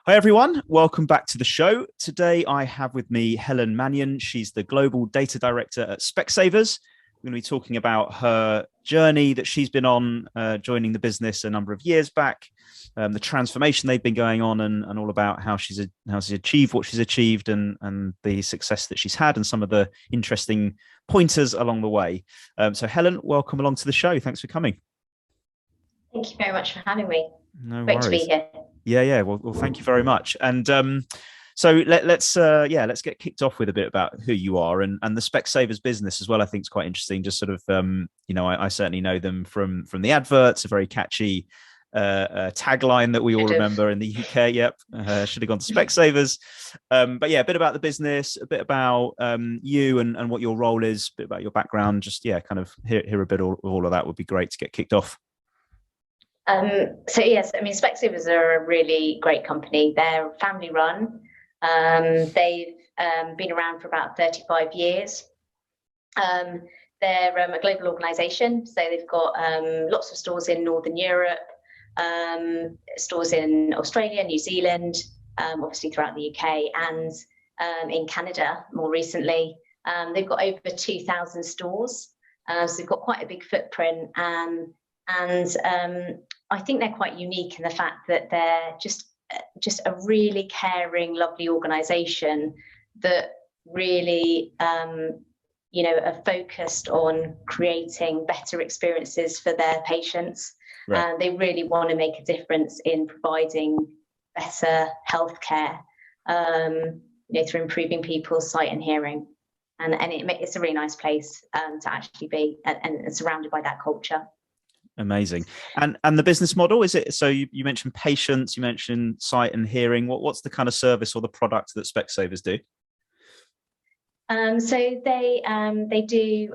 Hi, everyone. Welcome back to the show. Today, I have with me Helen Mannion. She's the Global Data Director at Specsavers. We're going to be talking about her journey that she's been on, joining the business a number of years back, the transformation they've been going on, and all about how she's achieved what she's achieved and the success that she's had and some of the interesting pointers along the way. So, Helen, welcome along to the show. Thanks for coming. Thank you very much for having me. No Great worries. to be here. Yeah. Well, thank you very much. And so let's get kicked off with a bit about who you are and the Specsavers business as well. I think it's quite interesting. Just sort of, I certainly know them from the adverts, a very catchy tagline that we all remember in the UK. Yep, should have gone to Specsavers. But yeah, a bit about the business, a bit about you and what your role is, a bit about your background. Just kind of hear a bit of all of that would be great to get kicked off. So yes, I mean, Specsavers are a really great company. They're family run. They've been around for about 35 years. They're a global organization, so they've got lots of stores in Northern Europe, stores in Australia, New Zealand, obviously throughout the UK, and in Canada more recently. They've got over 2,000 stores, so they've got quite a big footprint. And I think they're quite unique in the fact that they're just a really caring, lovely organisation that really, are focused on creating better experiences for their patients. Right. They really want to make a difference in providing better healthcare, through improving people's sight and hearing. And it's a really nice place to actually be and surrounded by that culture. Amazing. And the business model, is it, so you mentioned patients, you mentioned sight and hearing. What's the kind of service or the product that Specsavers do? So they do,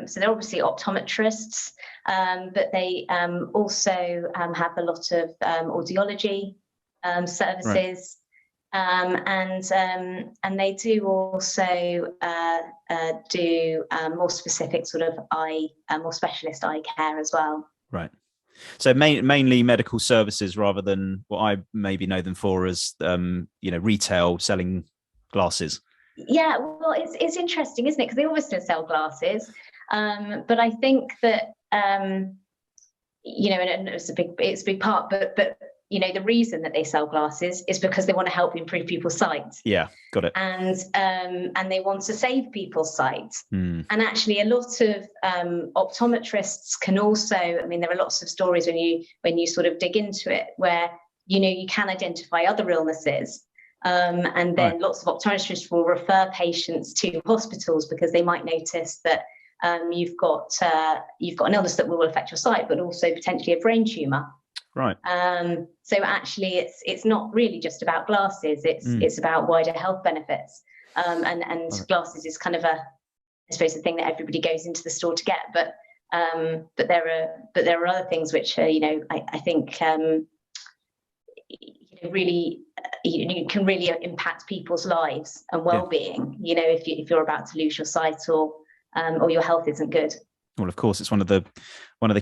so they're obviously optometrists, but they also have a lot of audiology services. Right. And they do also do more specific sort of more specialist eye care as well. Right. So mainly medical services rather than what I maybe know them for as, retail selling glasses. Yeah, well, it's interesting, isn't it? Because they obviously sell glasses, but I think that and it's a big part, but the reason that they sell glasses is because they want to help improve people's sight. Yeah, got it. And they want to save people's sight. Mm. And actually, a lot of optometrists can also. I mean, there are lots of stories when you sort of dig into it where you can identify other illnesses. And then lots of optometrists will refer patients to hospitals because they might notice that you've got an illness that will affect your sight, but also potentially a brain tumor. Right. So actually, it's not really just about glasses. It's about wider health benefits. And glasses is kind of I suppose the thing that everybody goes into the store to get. But there are other things which I think really you can really impact people's lives and well-being. Yeah. If you're about to lose your sight or your health isn't good. Well, of course, it's one of the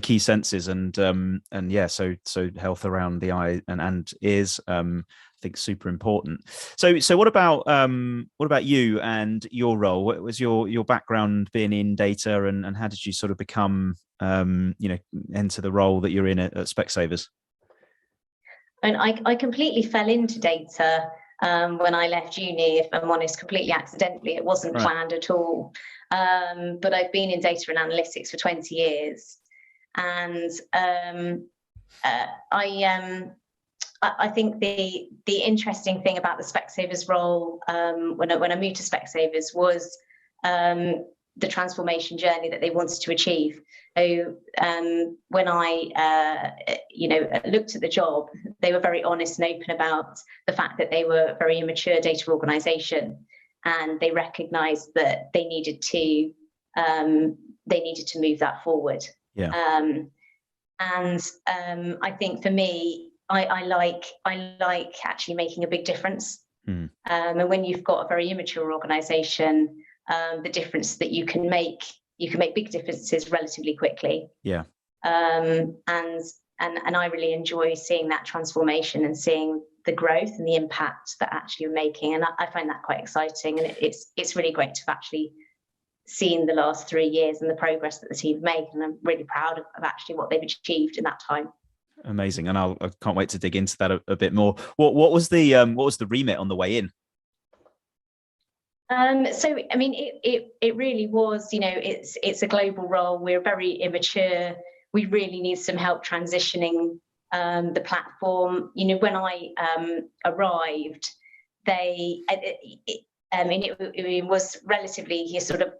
key senses, and so health around the eye and ears, I think, super important. So what about you and your role? What was your background being in data, and how did you sort of become enter the role that you're in at Specsavers? And I completely fell into data when I left uni, if I'm honest, completely accidentally. It wasn't planned at all. But I've been in data and analytics for 20 years. And I think the interesting thing about the Specsavers role when I moved to Specsavers was the transformation journey that they wanted to achieve. So when I looked at the job, they were very honest and open about the fact that they were a very immature data organization, and they recognized that they needed to move that forward. Yeah. I think for me, I like actually making a big difference. Mm. And when you've got a very immature organization, the difference that you can make big differences relatively quickly. Yeah. And I really enjoy seeing that transformation and seeing the growth and the impact that actually you're making. And I find that quite exciting. And it's really great to have actually seen the last 3 years and the progress that the team have made. And I'm really proud of actually what they've achieved in that time. Amazing. And I can't wait to dig into that a bit more. What was the remit on the way in? So, I mean, it really was, it's a global role. We're very immature. We really need some help transitioning the platform. When I arrived, it was relatively sort of,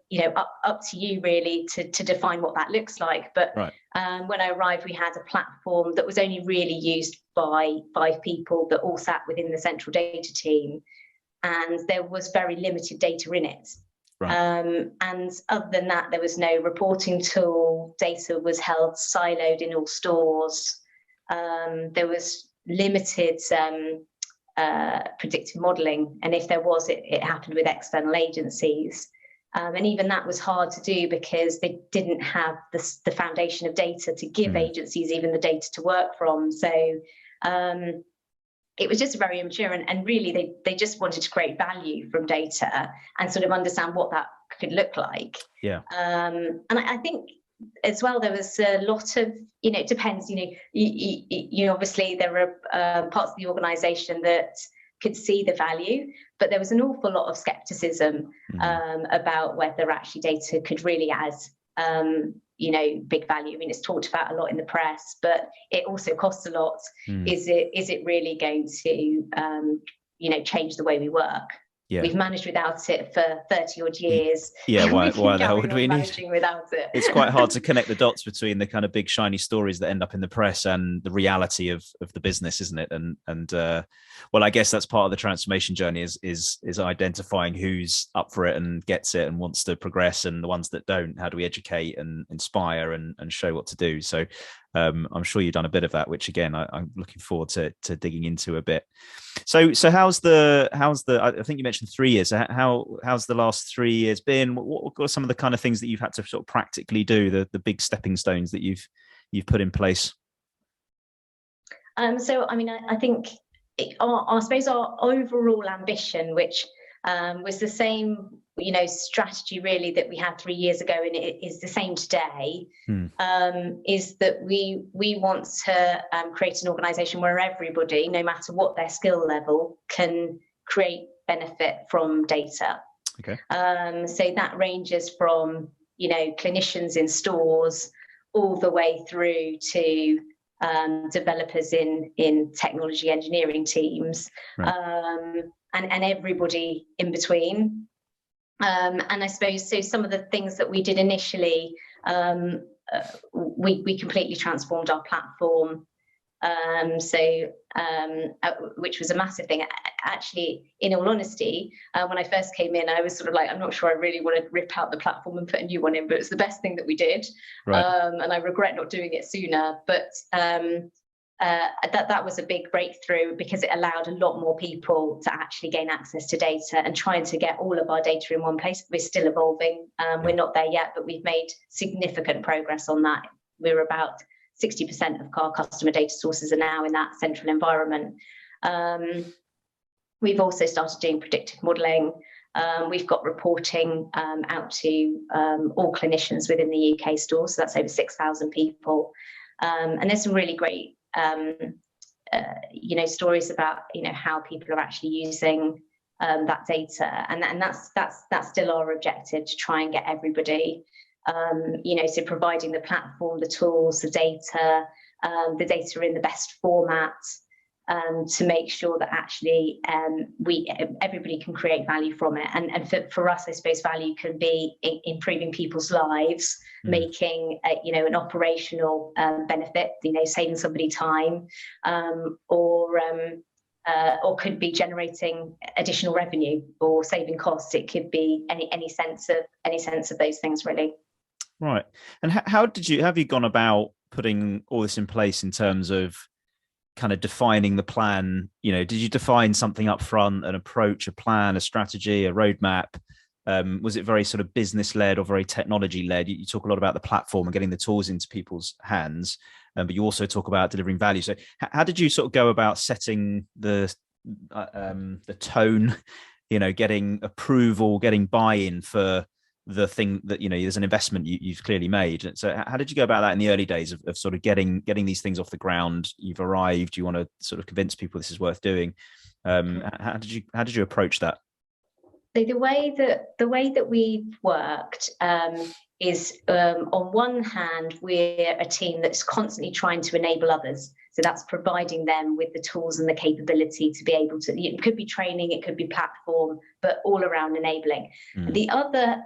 up to you really to define what that looks like. But right. When I arrived, we had a platform that was only really used by 5 people that all sat within the central data team. And there was very limited data in it. Right. And other than that, there was no reporting tool. Data was held siloed in all stores. There was limited predictive modelling. And if there was, it happened with external agencies. And even that was hard to do because they didn't have the foundation of data to give agencies even the data to work from. So it was just very immature, and really they just wanted to create value from data and sort of understand what that could look like. Yeah. And I think as well, there was a lot of, it depends, you obviously there are parts of the organization that could see the value, but there was an awful lot of skepticism about whether actually data could really add big value. I mean, it's talked about a lot in the press, but it also costs a lot. Is it really going to change the way we work? Yeah. We've managed without it for 30 odd years. Yeah, why the hell would we need without it? It's quite hard to connect the dots between the kind of big shiny stories that end up in the press and the reality of the business, isn't it? And well, I guess that's part of the transformation journey is identifying who's up for it and gets it and wants to progress, and the ones that don't, how do we educate and inspire and show what to do? So I'm sure you've done a bit of that, which again I'm looking forward to digging into a bit. So how's the I think you mentioned 3 years. How's the last 3 years been? What are some of the kind of things that you've had to sort of practically do, the big stepping stones that you've put in place? So I mean, I think I suppose our overall ambition, which was the same, strategy really that we had 3 years ago, and it is the same today, is that we want to create an organisation where everybody, no matter what their skill level, can create benefit from data. Okay. So that ranges from, clinicians in stores all the way through to developers in technology engineering teams, right. And everybody in between. And I suppose so some of the things that we did initially, we completely transformed our platform. Which was a massive thing. Actually, in all honesty, when I first came in, I was sort of like, I'm not sure I really want to rip out the platform and put a new one in, but it's the best thing that we did. Right. And I regret not doing it sooner. But that was a big breakthrough because it allowed a lot more people to actually gain access to data, and trying to get all of our data in one place. We're still evolving. We're not there yet, but we've made significant progress on that. We're about 60% of our customer data sources are now in that central environment. We've also started doing predictive modelling. We've got reporting out to all clinicians within the UK store, so that's over 6,000 people. And there's some really great, stories about how people are actually using that data, and that's still our objective, to try and get everybody. So providing the platform, the tools, the data in the best format, to make sure that actually everybody can create value from it. And for us, I suppose value can be improving people's lives, making an operational benefit, saving somebody time, or could be generating additional revenue or saving costs. It could be any sense of those things, really. Right. And how have you gone about putting all this in place in terms of kind of defining the plan? Did you define something up front, an approach, a plan, a strategy, a roadmap? Was it very sort of business led or very technology led? You talk a lot about the platform and getting the tools into people's hands. but you also talk about delivering value. So how did you sort of go about setting the tone, getting approval, getting buy-in for the thing that, there's an investment you've clearly made. So how did you go about that in the early days of sort of getting these things off the ground? You've arrived, you want to sort of convince people this is worth doing. How did you approach that? So the way that we've worked is on one hand, we're a team that's constantly trying to enable others. So that's providing them with the tools and the capability to be able to, it could be training, it could be platform, but all around enabling. The other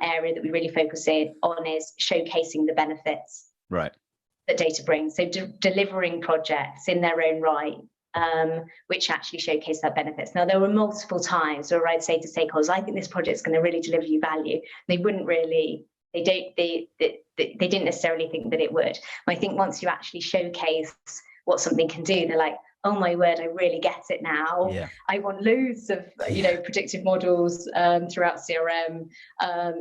area that we really focus on is showcasing the benefits that data brings. So delivering projects in their own right, which actually showcase that benefits. Now, there were multiple times where I'd say to stakeholders, I think this project's going to really deliver you value. They wouldn't really, they didn't necessarily think that it would. I think once you actually showcase what something can do, they're like, oh my word, I really get it now. Yeah. I want loads of, predictive models throughout CRM.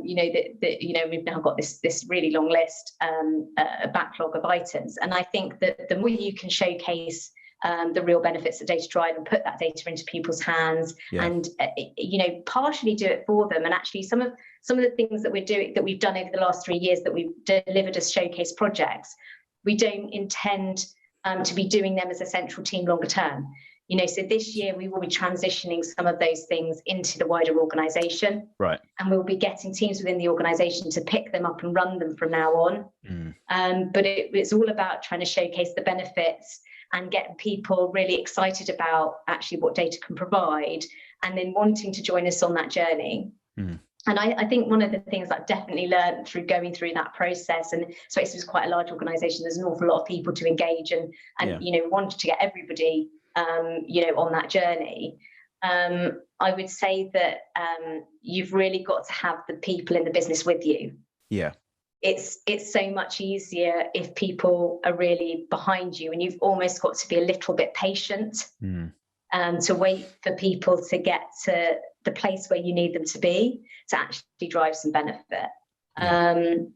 We've now got this really long list, a backlog of items. And I think that the more you can showcase the real benefits that data drive and put that data into people's hands and partially do it for them. And actually some of the things that we've done over the last 3 years that we've delivered as showcase projects, we don't intend to be doing them as a central team longer term. So this year we will be transitioning some of those things into the wider organization. Right. And we'll be getting teams within the organization to pick them up and run them from now on. But it's all about trying to showcase the benefits and get people really excited about actually what data can provide and then wanting to join us on that journey. And I think one of the things I've definitely learned through going through that process, and Specsavers is quite a large organisation, there's an awful lot of people to engage and wanted to get everybody, on that journey. I would say that you've really got to have the people in the business with you. Yeah. It's so much easier if people are really behind you, and you've almost got to be a little bit patient to wait for people to get to the place where you need them to be to actually drive some benefit. And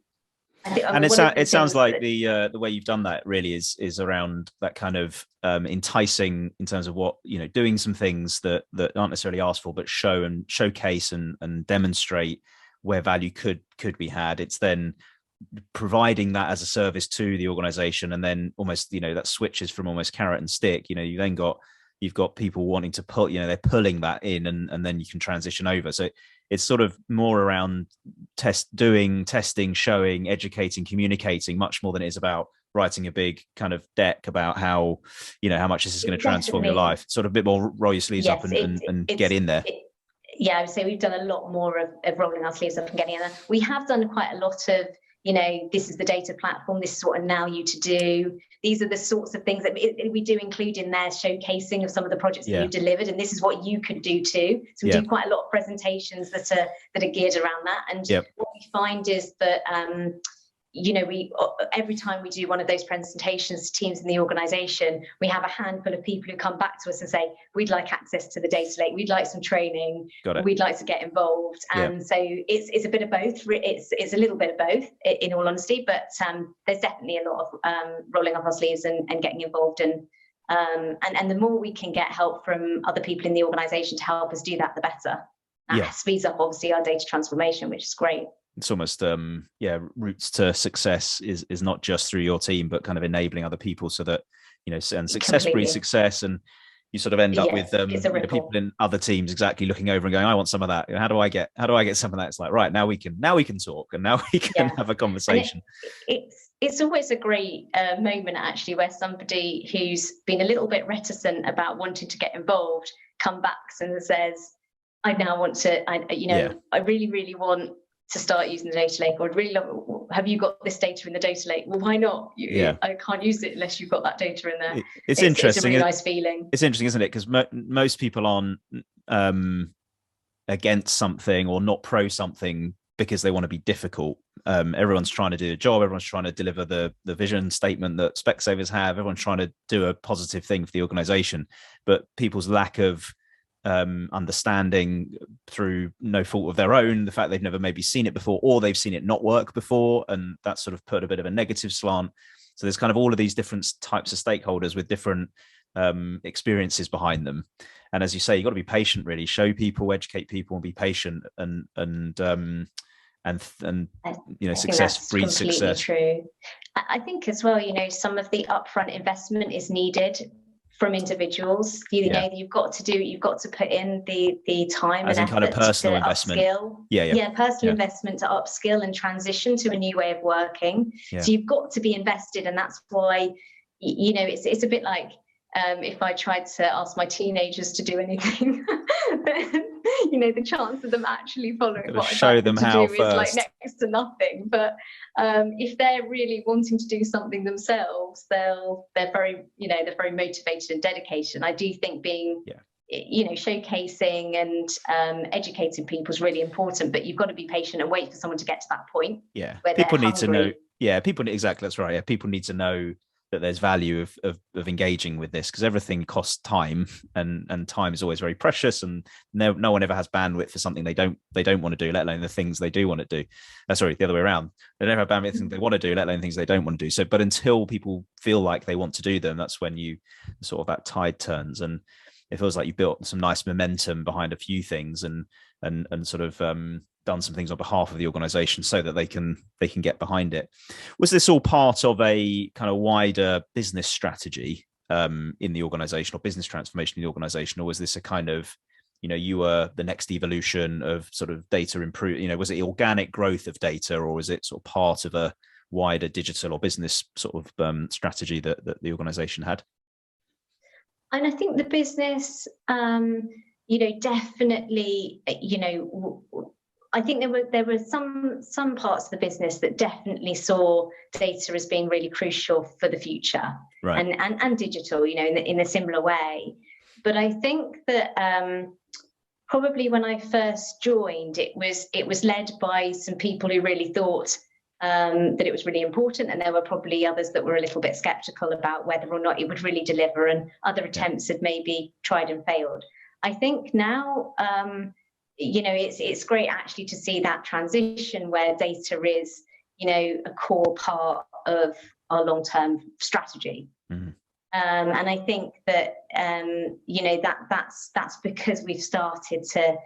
it sounds like the way you've done that really is around that kind of enticing in terms of what, doing some things that aren't necessarily asked for, but showcase and demonstrate where value could be had. It's then providing that as a service to the organization, and then almost that switches from almost carrot and stick. You've got people wanting to pull, they're pulling that in, and then you can transition over. So it's sort of more around testing, showing, educating, communicating, much more than it is about writing a big kind of deck about how much this is going to transform your life. Sort of a bit more roll your sleeves up and get in there. I would say we've done a lot more of rolling our sleeves up and getting in there. We have done quite a lot of, this is the data platform, this is what I allow you to do. These are the sorts of things that we do include in there, showcasing of some of the projects that you've delivered, and this is what you could do too. So we do quite a lot of presentations that are geared around that. And what we find is that we every time we do one of those presentations to teams in the organization, we have a handful of people who come back to us and say, we'd like access to the data lake, we'd like some training, we'd like to get involved. And so it's a bit of both. It's a little bit of both, in all honesty, but there's definitely a lot of rolling up our sleeves and getting involved. And the more we can get help from other people in the organization to help us do that, the better. That speeds up obviously our data transformation, which is great. It's almost routes to success is not just through your team, but kind of enabling other people so that and success breeds success, and you sort of end up with people in other teams exactly looking over and going, I want some of that. How do I get some of that? It's like, right, now we can talk, and now we can have a conversation. It's always a great moment actually, where somebody who's been a little bit reticent about wanting to get involved come back and says, I now want to, I really, really want to start using the data lake, or I'd really love, have you got this data in the data lake? Well, why not? I can't use it unless you've got that data in there. It's interesting. It's a really nice feeling. It's interesting, isn't it? Because most people aren't against something or not pro something because they want to be difficult. Everyone's trying to do a job. Everyone's trying to deliver the vision statement that Specsavers have. Everyone's trying to do a positive thing for the organization. But people's lack of understanding, through no fault of their own, the fact they've never maybe seen it before, or they've seen it not work before, and that's sort of put a bit of a negative slant. So there's kind of all of these different types of stakeholders with different experiences behind them. And as you say, you've got to be patient, really show people, educate people, and be patient, and success breeds success. True. I think as well, some of the upfront investment is needed from individuals. You've got to put in the time as and in kind of personal investment. Upskill. Personal investment to upskill and transition to a new way of working. So you've got to be invested, and that's why it's a bit like if I tried to ask my teenagers to do anything, then the chance of them actually following what I like them to do is like next to nothing. But if they're really wanting to do something themselves, they're very motivated and dedicated. And I do think being showcasing and educating people is really important, but you've got to be patient and wait for someone to get to that point. Where people need to know. Exactly, that's right. People need to know that there's value of engaging with this, because everything costs time, and time is always very precious, and no one ever has bandwidth for something they don't want to do, let alone the things they do want to do. The other way around. They never have bandwidth for things they want to do, let alone things they don't want to do. So, but until people feel like they want to do them, that's when that tide turns, and it feels like you built some nice momentum behind a few things, and sort of done some things on behalf of the organization so that they can get behind it. Was this all part of a kind of wider business strategy in the organization, or business transformation in the organization, or was this a kind of, you were the next evolution of sort of data improve, was it organic growth of data, or was it sort of part of a wider digital or business sort of strategy that the organization had? And I think the business, definitely, I think there were some parts of the business that definitely saw data as being really crucial for the future, right. and digital, in a similar way. But I think that probably when I first joined, it was led by some people who really thought that it was really important, and there were probably others that were a little bit skeptical about whether or not it would really deliver, and other attempts had maybe tried and failed. I think now, it's great actually to see that transition where data is, a core part of our long-term strategy. Mm-hmm. And I think that that's because we're starting to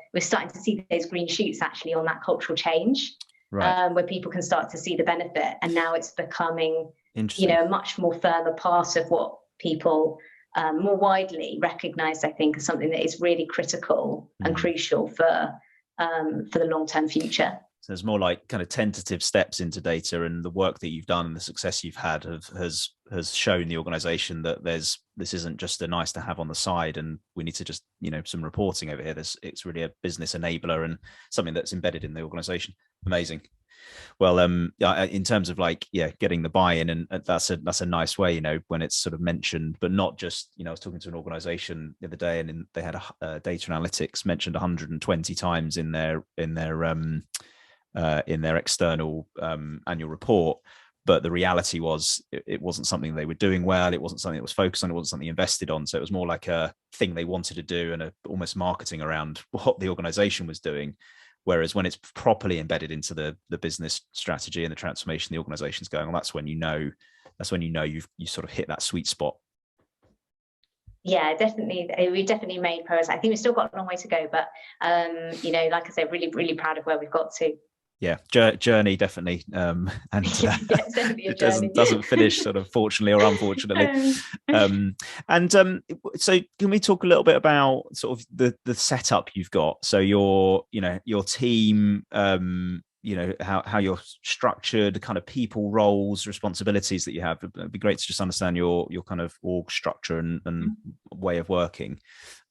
see those green shoots actually on that cultural change. Right. Where people can start to see the benefit, and now it's becoming, a much more firmer part of what people more widely recognise, I think, as something that is really critical and crucial for the long-term future. So there's more like kind of tentative steps into data, and the work that you've done and the success you've had has shown the organisation that this isn't just a nice to have on the side, and we need to just some reporting over here. It's really a business enabler and something that's embedded in the organisation. Amazing. Well, in terms of getting the buy-in, and that's a nice way, when it's sort of mentioned, but not just, I was talking to an organization the other day, and they had a data analytics mentioned 120 times in their external annual report. But the reality was it wasn't something they were doing well. It wasn't something that was focused on. It wasn't something invested on. So it was more like a thing they wanted to do, and almost marketing around what the organization was doing. Whereas when it's properly embedded into the business strategy and the transformation the organization's going on, that's when you know you sort of hit that sweet spot. Yeah, definitely. We definitely made progress. I think we've still got a long way to go, but like I said, really, really proud of where we've got to. Yeah, journey definitely, and it's definitely a journey. doesn't finish sort of fortunately or unfortunately. So can we talk a little bit about sort of the setup you've got? So your team, how you're structured, kind of people, roles, responsibilities that you have. It'd be great to just understand your kind of org structure and way of working.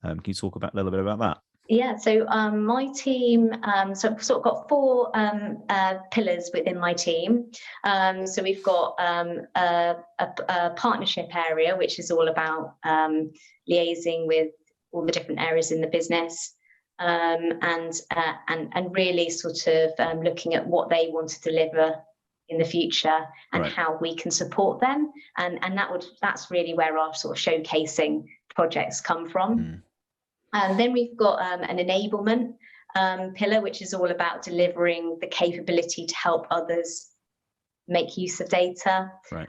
Can you talk a little bit about that? Yeah, so my team, so I've sort of got four pillars within my team. So we've got a partnership area, which is all about liaising with all the different areas in the business, and really sort of looking at what they want to deliver in the future, and right. how we can support them, and that's really where our sort of showcasing projects come from. Then we've got an enablement pillar, which is all about delivering the capability to help others make use of data. Right.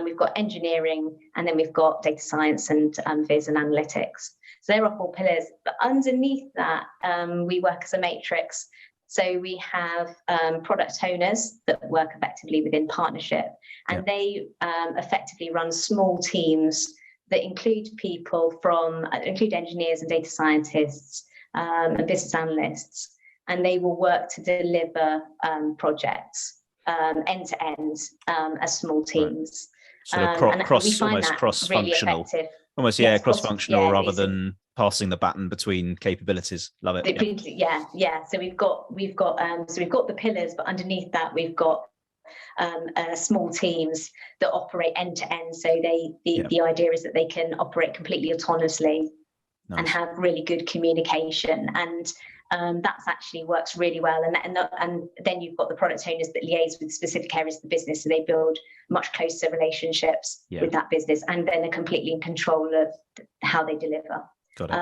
We've got engineering, and then we've got data science and viz and analytics. So there are 4 pillars. But underneath that, we work as a matrix. So we have product owners that work effectively within partnership, and they effectively run small teams that include include engineers and data scientists and business analysts, and they will work to deliver projects end to end as small teams. Sort of almost cross-functional. Really almost, yeah, cross-functional rather than passing the baton between capabilities. Love it. Yeah. So we've got the pillars, but underneath that we've got small teams that operate end to end. So the idea is that they can operate completely autonomously and have really good communication, and that's actually works really well. And then you've got the product owners that liaise with specific areas of the business, so they build much closer relationships with that business, and then are completely in control of how they deliver. Got it.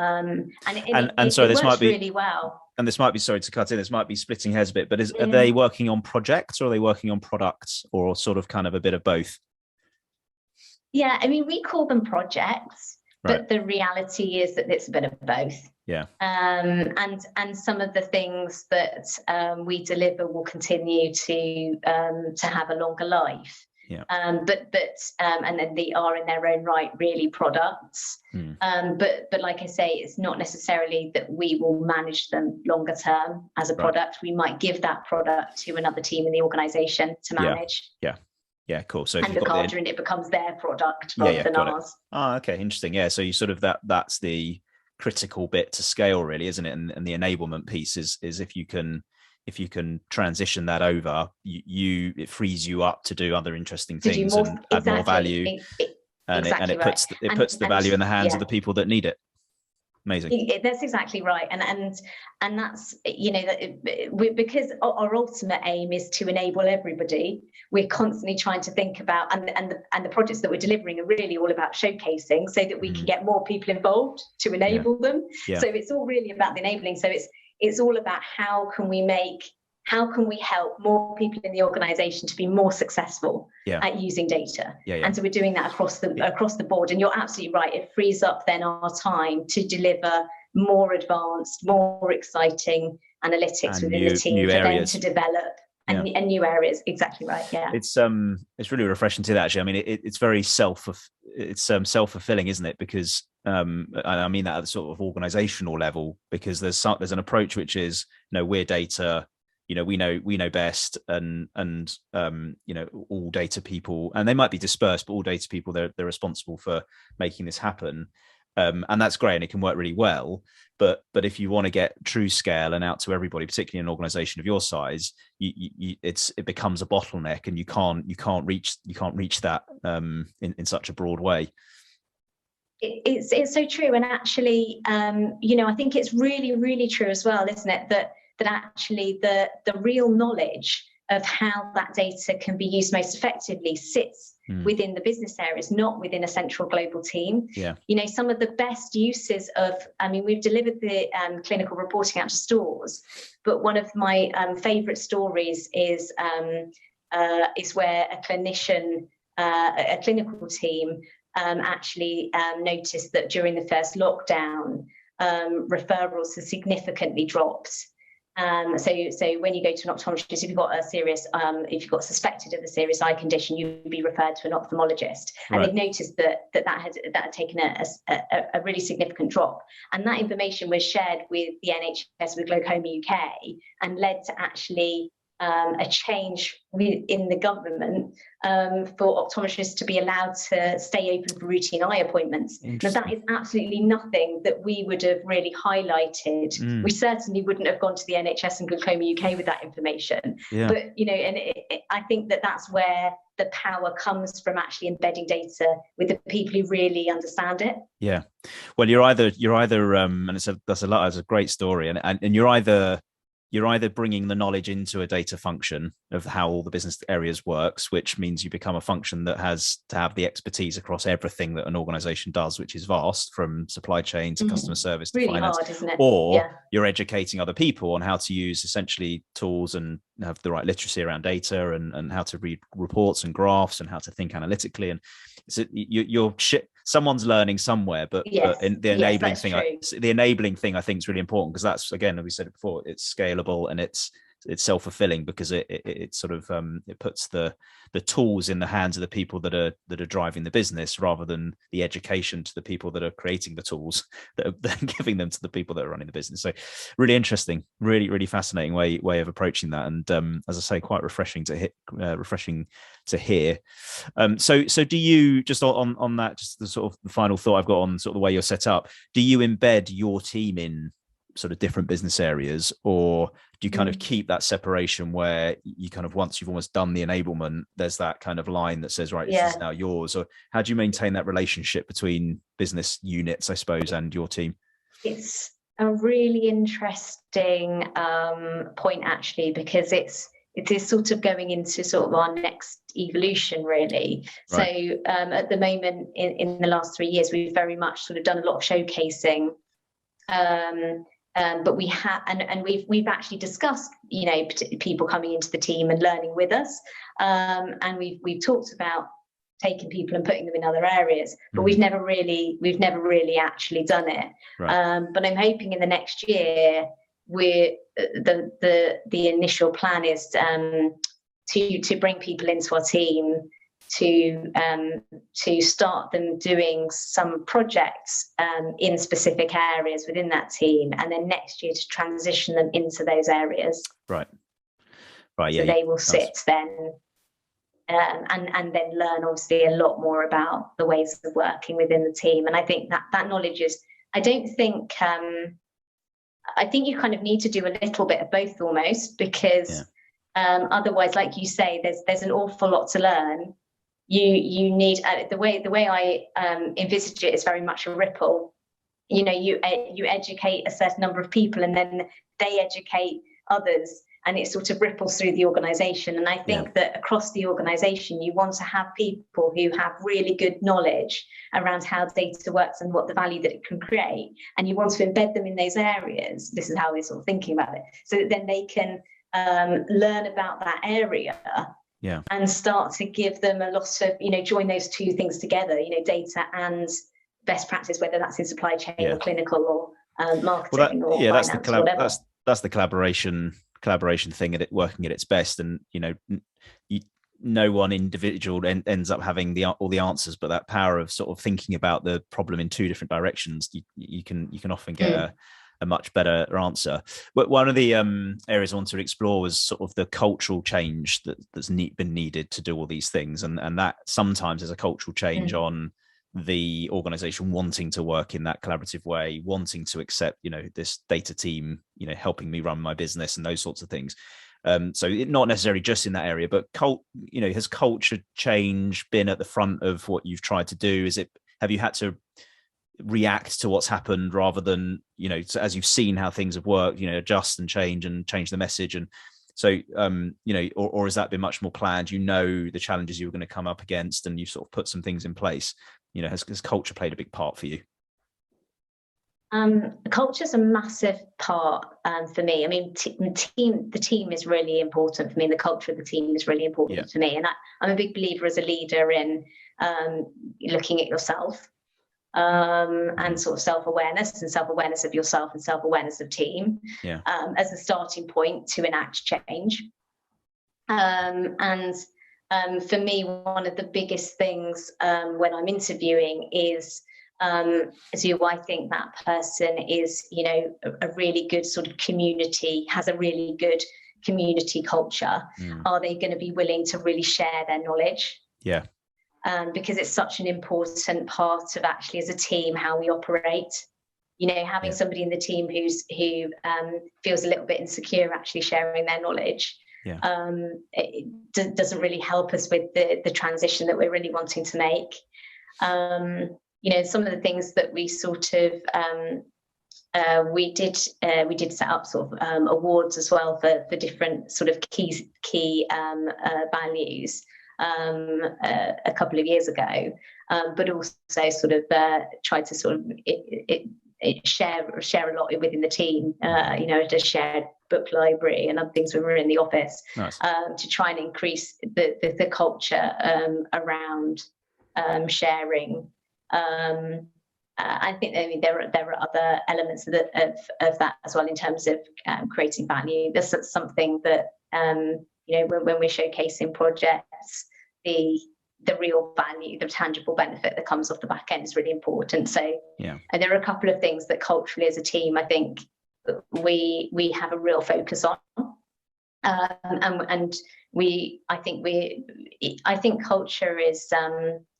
And so this might be really well. And this might be, sorry to cut in, this might be splitting hairs a bit, but are they working on projects, or are they working on products, or sort of kind of a bit of both? Yeah, I mean, we call them projects, but the reality is that it's a bit of both. Yeah. And some of the things that we deliver will continue to have a longer life. Yeah. But and then they are in their own right really products. But like I say, it's not necessarily that we will manage them longer term as a product. We might give that product to another team in the organization to manage. Yeah, cool. So and look after, and it becomes their product rather than ours. Oh, okay, interesting. Yeah, so you sort of that's the critical bit to scale, really, isn't it? And the enablement piece is if you can transition that over, it frees you up to do other interesting things and add more value, and it puts the value in the hands of the people that need it. Amazing. That's exactly right, and that's, you know, because our ultimate aim is to enable everybody. We're constantly trying to think about, and the projects that we're delivering are really all about showcasing, so that we can get more people involved to enable them. So it's all really about the enabling. So it's all about how can we help more people in the organization to be more successful at using data. And so we're doing that across the board. And you're absolutely right. It frees up then our time to deliver more advanced, more exciting analytics within the team for them to develop and new areas. Exactly right. Yeah. It's really refreshing to that, actually. I mean, it's very self-fulfilling, isn't it? Because I mean that at the sort of organizational level, because there's an approach which is, you know, we're data, you know, we know best, and you know, all data people, and they might be dispersed, but all data people, they're responsible for making this happen, and that's great, and it can work really well. But if you want to get true scale and out to everybody, particularly in an organization of your size, it becomes a bottleneck, and you can't reach that in such a broad way. It's so true, and actually, you know, I think it's really, really true as well, isn't it, that actually the real knowledge of how that data can be used most effectively sits within the business areas, not within a central global team. You know, some of the best uses of, I mean, we've delivered the clinical reporting out to stores, but one of my favorite stories is where a clinician, a clinical team actually noticed that during the first lockdown, referrals have significantly dropped. So when you go to an optometrist, if you've got suspected of a serious eye condition, you'd be referred to an ophthalmologist. And they've noticed that had taken a really significant drop. And that information was shared with the NHS, with Glaucoma UK, and led to actually a change in the government for optometrists to be allowed to stay open for routine eye appointments. Now, that is absolutely nothing that we would have really highlighted. We certainly wouldn't have gone to the NHS and Glaucoma UK with that information. But, you know, and I think that's where the power comes from, actually embedding data with the people who really understand it. Yeah. Well, you're either and that's a great story, and you're either you're either bringing the knowledge into a data function of how all the business areas works, which means you become a function that has to have the expertise across everything that an organization does, which is vast, from supply chain to customer service to really finance. hard, isn't it? Or Yeah. you're educating other people on how to use essentially tools and have the right literacy around data, and how to read reports and graphs and how to think analytically. And so someone's learning somewhere, but the enabling thing I think is really important, because that's, again, as we said it before, it's scalable and it's self-fulfilling, because it sort of it puts the tools in the hands of the people that are driving the business, rather than the education to the people that are creating the tools that are giving them to the people that are running the business. So really interesting, really fascinating way of approaching that, and as I say, quite refreshing to hear. So do you, just on that, just the sort of the final thought I've got on sort of the way you're set up, do you embed your team in sort of different business areas, or do you kind of keep that separation where you kind of, once you've almost done the enablement, there's that kind of line that says, right, this is now yours? Or how do you maintain that relationship between business units, I suppose, and your team? It's a really interesting point, actually, because it is sort of going into sort of our next evolution, really. Right. So at the moment, in the last 3 years, we've very much sort of done a lot of showcasing. But we have, and we've actually discussed, people coming into the team and learning with us, and we've talked about taking people and putting them in other areas, but we've never really actually done it. Right. But I'm hoping in the next year, the initial plan is to bring people into our team, to start them doing some projects in specific areas within that team, and then next year to transition them into those areas. Right. Yeah. So they will sit then and then learn, obviously, a lot more about the ways of working within the team. And I think that knowledge is, I think you kind of need to do a little bit of both, almost, because otherwise, like you say, there's an awful lot to learn. You need, the way I envisage it is very much a ripple. You educate a certain number of people, and then they educate others, and it sort of ripples through the organization. And I think that across the organization, you want to have people who have really good knowledge around how data works and what the value that it can create, and you want to embed them in those areas. This is how we're sort of thinking about it, so that then they can learn about that area. Yeah. And start to give them a lot of, join those two things together, data and best practice, whether that's in supply chain or clinical or marketing or finance, whatever. That's the collaboration thing, at it working at its best. And, no one individual ends up having all the answers, but that power of sort of thinking about the problem in two different directions, you can often get a much better answer. But one of the areas I want to explore was sort of the cultural change that's been needed to do all these things, and that sometimes is a cultural change on the organization wanting to work in that collaborative way, wanting to accept, this data team, helping me run my business and those sorts of things. So not necessarily just in that area, but has culture change been at the front of what you've tried to do? Have you had to react to what's happened rather than, as you've seen how things have worked, adjust and change the message? And so, or has that been much more planned? The challenges you were going to come up against, and you've sort of put some things in place. Has culture played a big part for you? Culture's a massive part for me. I mean, the team is really important for me. The culture of the team is really important for me. And I'm a big believer as a leader in looking at yourself. And sort of self-awareness of yourself and self-awareness of team as a starting point to enact change. And for me, one of the biggest things when I'm interviewing is, do I think that person is, a really good sort of community, has a really good community culture? Are they going to be willing to really share their knowledge? Yeah. Because it's such an important part of, actually, as a team, how we operate. Having somebody in the team who feels a little bit insecure actually sharing their knowledge, it doesn't really help us with the transition that we're really wanting to make. Some of the things that we sort of we did set up sort of awards as well for different sort of key values a couple of years ago, but also sort of tried to sort of share a lot within the team, a shared book library and other things when we were in the office. Nice. To try and increase the culture around sharing. I think there are other elements of that as well in terms of creating value. This is something that when we're showcasing projects, the real value, the tangible benefit that comes off the back end is really important. So and there are a couple of things that culturally as a team, I think we have a real focus on. And I think culture is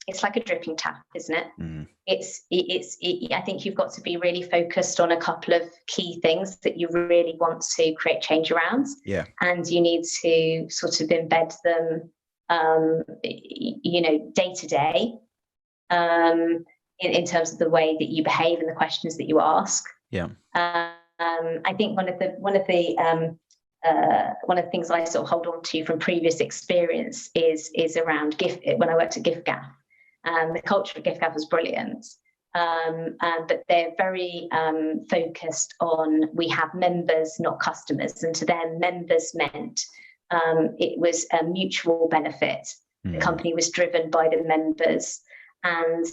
it's like a dripping tap, isn't it? Mm. I think you've got to be really focused on a couple of key things that you really want to create change around. Yeah. And you need to sort of embed them, day to day, in terms of the way that you behave and the questions that you ask. Yeah. I think one of the things I sort of hold on to from previous experience is around when I worked at giffgaff. The culture of giffgaff was brilliant, but they're very focused on, we have members, not customers, and to them, members meant it was a mutual benefit. Mm. The company was driven by the members, and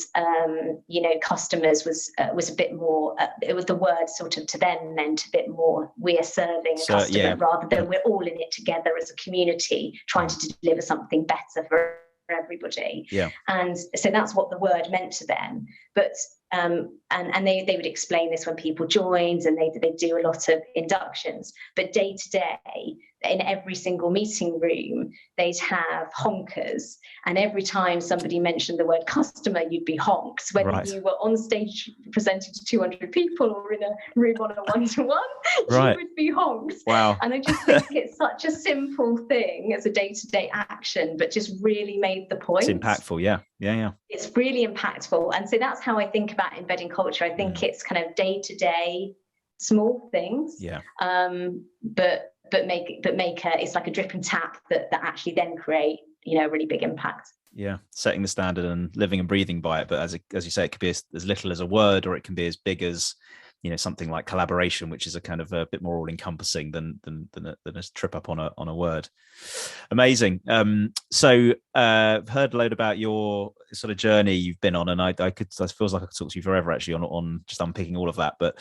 customers was a bit more. It was, the word sort of to them meant a bit more, we are serving a customer rather than we're all in it together as a community trying to deliver something better for everybody. Yeah. And so that's what the word meant to them. But and they would explain this when people joined, and they do a lot of inductions. But day to day, in every single meeting room, they'd have honkers, and every time somebody mentioned the word customer, you'd be honked. Whether you were on stage presenting to 200 people or in a room on a one-to-one, you would be honked. Wow. And I just think it's such a simple thing as a day-to-day action, but just really made the point. It's impactful, yeah. It's really impactful. And so that's how I think about embedding culture. I think it's kind of day-to-day small things. Yeah. But make it's like a dripping tap that actually then create a really big impact. Yeah, setting the standard and living and breathing by it. But as you say, it could be as little as a word, or it can be as big as something like collaboration, which is a kind of a bit more all-encompassing than a trip up on a word. Amazing. So I've heard a load about your sort of journey you've been on, and I feels like I could talk to you forever actually on just unpicking all of that. But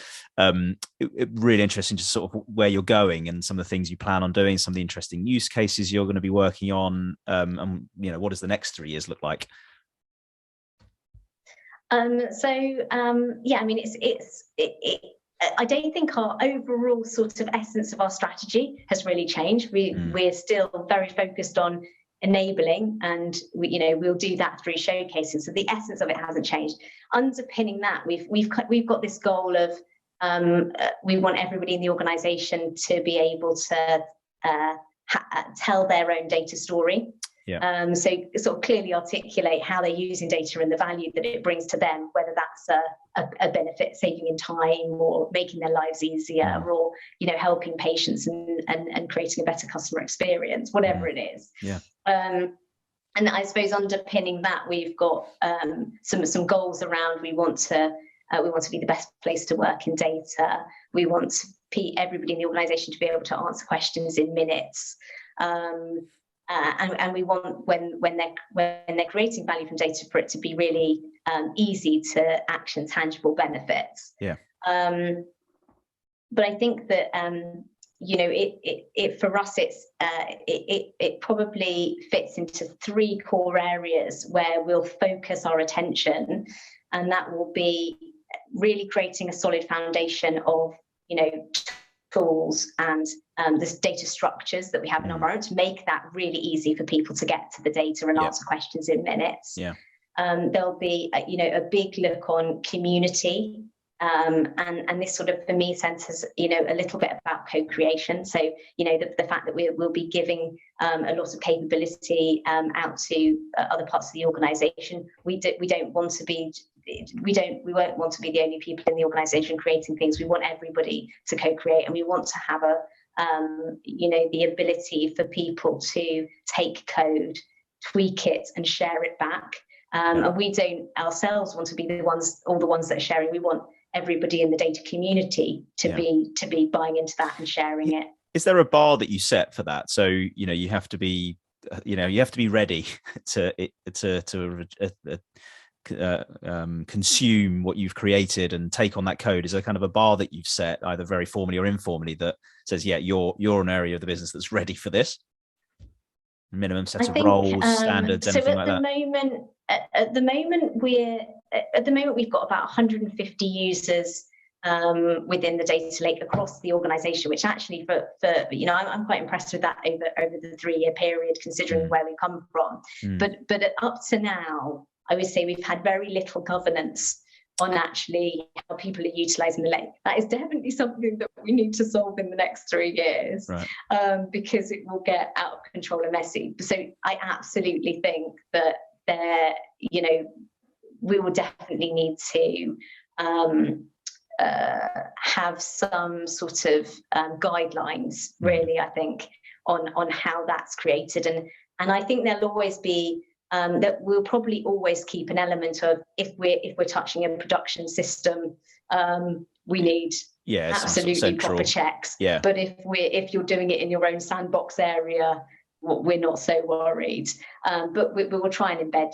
it really interesting just sort of where you're going and some of the things you plan on doing, some of the interesting use cases you're going to be working on, and what does the next 3 years look like? I mean, I don't think our overall sort of essence of our strategy has really changed. We're still very focused on enabling, and we'll do that through showcases. So the essence of it hasn't changed. Underpinning that, we've got this goal of we want everybody in the organisation to be able to tell their own data story. Yeah. So sort of clearly articulate how they're using data and the value that it brings to them, whether that's a benefit, saving in time, or making their lives easier, or helping patients and creating a better customer experience, whatever it is. Yeah. And I suppose underpinning that, we've got some goals around. We want to be the best place to work in data. We want everybody in the organisation to be able to answer questions in minutes. And we want when they're creating value from data, for it to be really easy to action tangible benefits. Yeah. But I think that it for us it probably fits into 3 core areas where we'll focus our attention, and that will be really creating a solid foundation of tools and the data structures that we have in our environment to make that really easy for people to get to the data and answer questions in minutes. Yeah. There'll be a big look on community, and this sort of, for me, centers a little bit about co-creation. So the fact that we'll be giving a lot of capability out to other parts of the organisation. We don't want to be we won't want to be the only people in the organization creating things. We want everybody to co-create, and we want to have the ability for people to take code, tweak it, and share it back. And we don't ourselves want to be the ones that are sharing. We want everybody in the data community to be buying into that and sharing it. Is there a bar that you set for that? So, you have to be, you have to be ready to consume what you've created and take on that code. Is there kind of a bar that you've set, either very formally or informally, that says, you're an area of the business that's ready for this? Minimum set of roles, standards, anything like that? At the moment, we've got about 150 users within the data lake across the organization, which actually I'm quite impressed with that over the 3-year period, considering where we come from. But up to now, I would say we've had very little governance on actually how people are utilizing the lake. That is definitely something that we need to solve in the next 3 years, right? Because it will get out of control and messy. So I absolutely think that we will definitely need to have some sort of guidelines, really, I think, on how that's created. And I think there'll always be that we'll probably always keep an element of, if we're touching a production system, we need absolutely proper checks. But if you're doing it in your own sandbox area, we're not so worried. But we will try and embed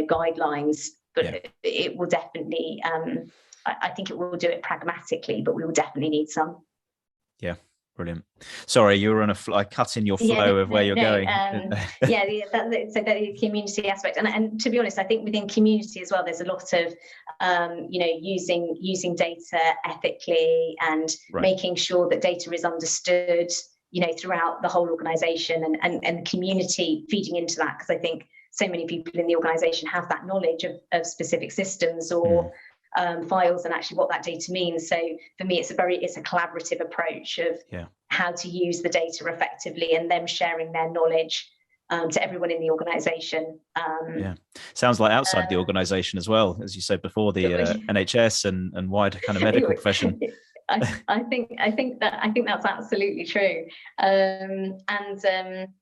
guidelines. But it will definitely. I think it will do it pragmatically, but we will definitely need some. Yeah. Brilliant. Sorry, you were on I cut in your flow of where you're going. So the community aspect, and to be honest, I think within community as well, there's a lot of using data ethically and making sure that data is understood, throughout the whole organization, and the community feeding into that, because I think so many people in the organization have that knowledge of specific systems or files and actually what that data means. So for me, it's a collaborative approach of how to use the data effectively, and them sharing their knowledge to everyone in the organization. Sounds like outside the organization as well, as you said before, the NHS and wider kind of medical profession. I think that's absolutely true. And then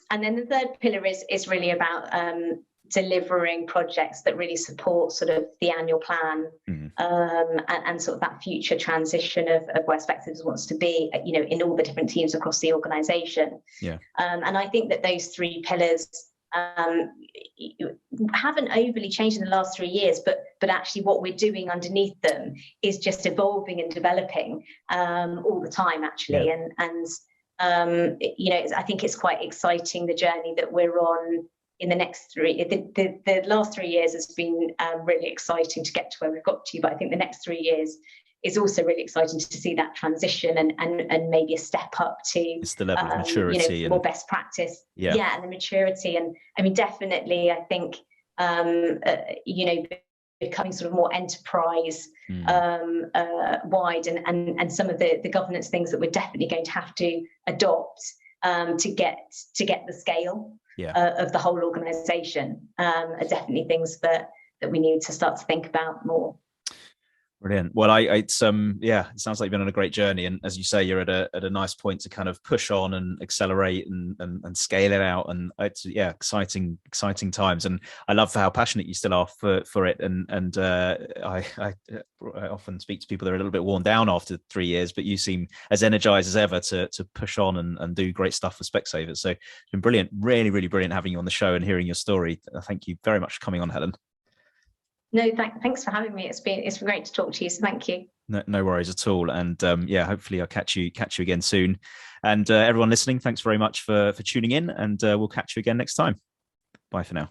the third pillar is really about delivering projects that really support sort of the annual plan, and sort of that future transition of where Specsavers wants to be, in all the different teams across the organisation. And I think that those 3 pillars haven't overly changed in the last 3 years, but actually what we're doing underneath them is just evolving and developing all the time, actually. And I think it's quite exciting, the journey that we're on. In the next the last 3 years has been really exciting to get to where we've got to, but I think the next 3 years is also really exciting to see that transition and maybe a step up to it's the level of maturity, more best practice, and the maturity. And I mean, definitely, I think becoming sort of more enterprise wide, and some of the governance things that we're definitely going to have to adopt to get the scale of the whole organisation, are definitely things that we need to start to think about more. Brilliant. Well, it sounds like you've been on a great journey, and as you say, you're at a nice point to kind of push on and accelerate and scale it out, and it's exciting times. And I love how passionate you still are for it. And I often speak to people that are a little bit worn down after 3 years, but you seem as energized as ever to push on and do great stuff for Specsavers. So it's been brilliant, really, really brilliant having you on the show and hearing your story. Thank you very much for coming on, Helen. No, thanks for having me. It's been great to talk to you. So thank you. No worries at all. And hopefully I'll catch you again soon. And everyone listening, thanks very much for tuning in, and we'll catch you again next time. Bye for now.